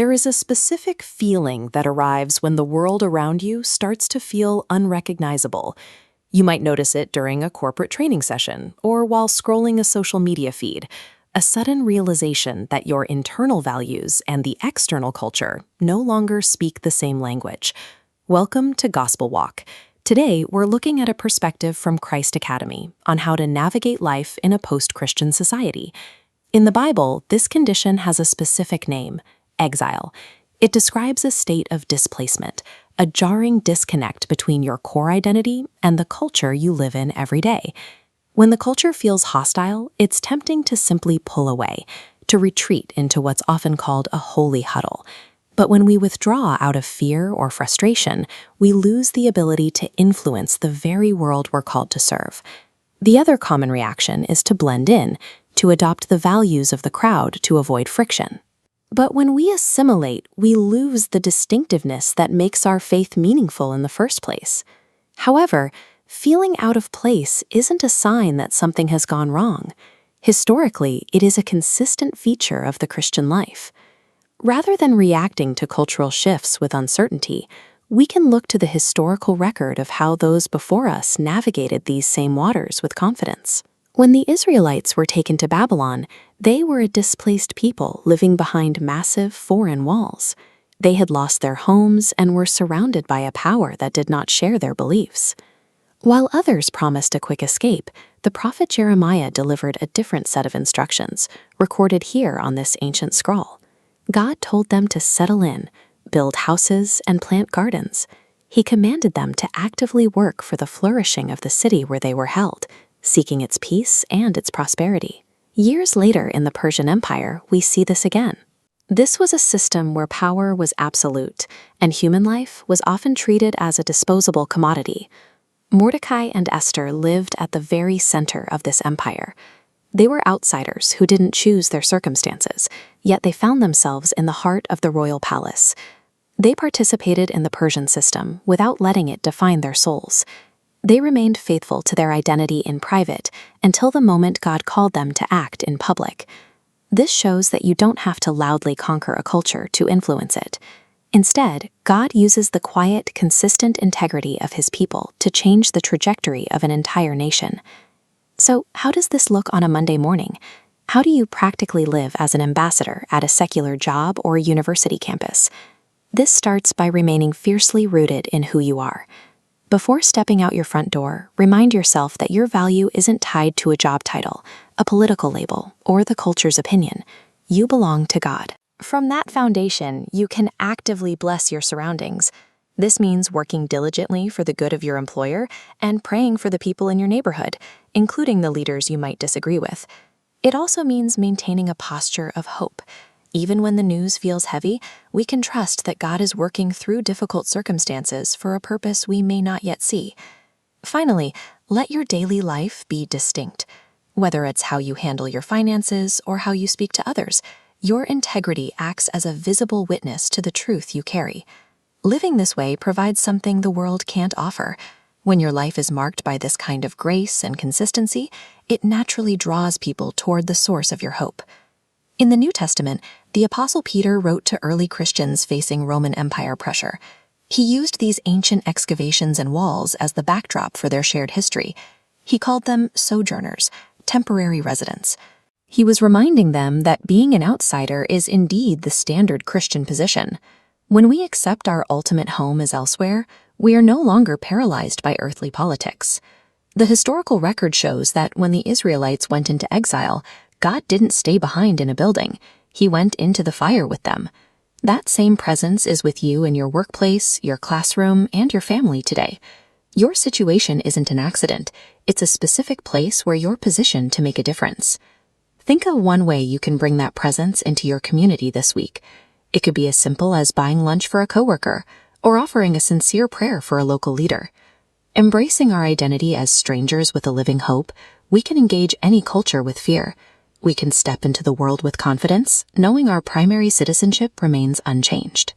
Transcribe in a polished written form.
There is a specific feeling that arrives when the world around you starts to feel unrecognizable. You might notice it during a corporate training session or while scrolling a social media feed. A sudden realization that your internal values and the external culture no longer speak the same language. Welcome to Gospel Walk. Today, we're looking at a perspective from Christ Academy on how to navigate life in a post-Christian society. In the Bible, this condition has a specific name: exile. It describes a state of displacement, a jarring disconnect between your core identity and the culture you live in every day. When the culture feels hostile, it's tempting to simply pull away, to retreat into what's often called a holy huddle. But when we withdraw out of fear or frustration, we lose the ability to influence the very world we're called to serve. The other common reaction is to blend in, to adopt the values of the crowd to avoid friction. But when we assimilate, we lose the distinctiveness that makes our faith meaningful in the first place. However, feeling out of place isn't a sign that something has gone wrong. Historically, it is a consistent feature of the Christian life. Rather than reacting to cultural shifts with uncertainty, we can look to the historical record of how those before us navigated these same waters with confidence. When the Israelites were taken to Babylon, they were a displaced people living behind massive foreign walls. They had lost their homes and were surrounded by a power that did not share their beliefs. While others promised a quick escape, the prophet Jeremiah delivered a different set of instructions, recorded here on this ancient scroll. God told them to settle in, build houses, and plant gardens. He commanded them to actively work for the flourishing of the city where they were held, seeking its peace and its prosperity. Years later in the Persian Empire, we see this again. This was a system where power was absolute, and human life was often treated as a disposable commodity. Mordecai and Esther lived at the very center of this empire. They were outsiders who didn't choose their circumstances, yet they found themselves in the heart of the royal palace. They participated in the Persian system without letting it define their souls. They remained faithful to their identity in private until the moment God called them to act in public. This shows that you don't have to loudly conquer a culture to influence it. Instead, God uses the quiet, consistent integrity of His people to change the trajectory of an entire nation. So, how does this look on a Monday morning? How do you practically live as an ambassador at a secular job or university campus? This starts by remaining fiercely rooted in who you are. Before stepping out your front door, remind yourself that your value isn't tied to a job title, a political label, or the culture's opinion. You belong to God. From that foundation, you can actively bless your surroundings. This means working diligently for the good of your employer and praying for the people in your neighborhood, including the leaders you might disagree with. It also means maintaining a posture of hope. Even when the news feels heavy, we can trust that God is working through difficult circumstances for a purpose we may not yet see. Finally, let your daily life be distinct. Whether it's how you handle your finances or how you speak to others, your integrity acts as a visible witness to the truth you carry. Living this way provides something the world can't offer. When your life is marked by this kind of grace and consistency, it naturally draws people toward the source of your hope. In the New Testament, the Apostle Peter wrote to early Christians facing Roman Empire pressure. He used these ancient excavations and walls as the backdrop for their shared history. He called them sojourners, temporary residents. He was reminding them that being an outsider is indeed the standard Christian position. When we accept our ultimate home is elsewhere, we are no longer paralyzed by earthly politics. The historical record shows that when the Israelites went into exile, God didn't stay behind in a building. He went into the fire with them. That same presence is with you in your workplace, your classroom, and your family today. Your situation isn't an accident. It's a specific place where you're positioned to make a difference. Think of one way you can bring that presence into your community this week. It could be as simple as buying lunch for a coworker or offering a sincere prayer for a local leader. Embracing our identity as strangers with a living hope, we can engage any culture with fear. We can step into the world with confidence, knowing our primary citizenship remains unchanged.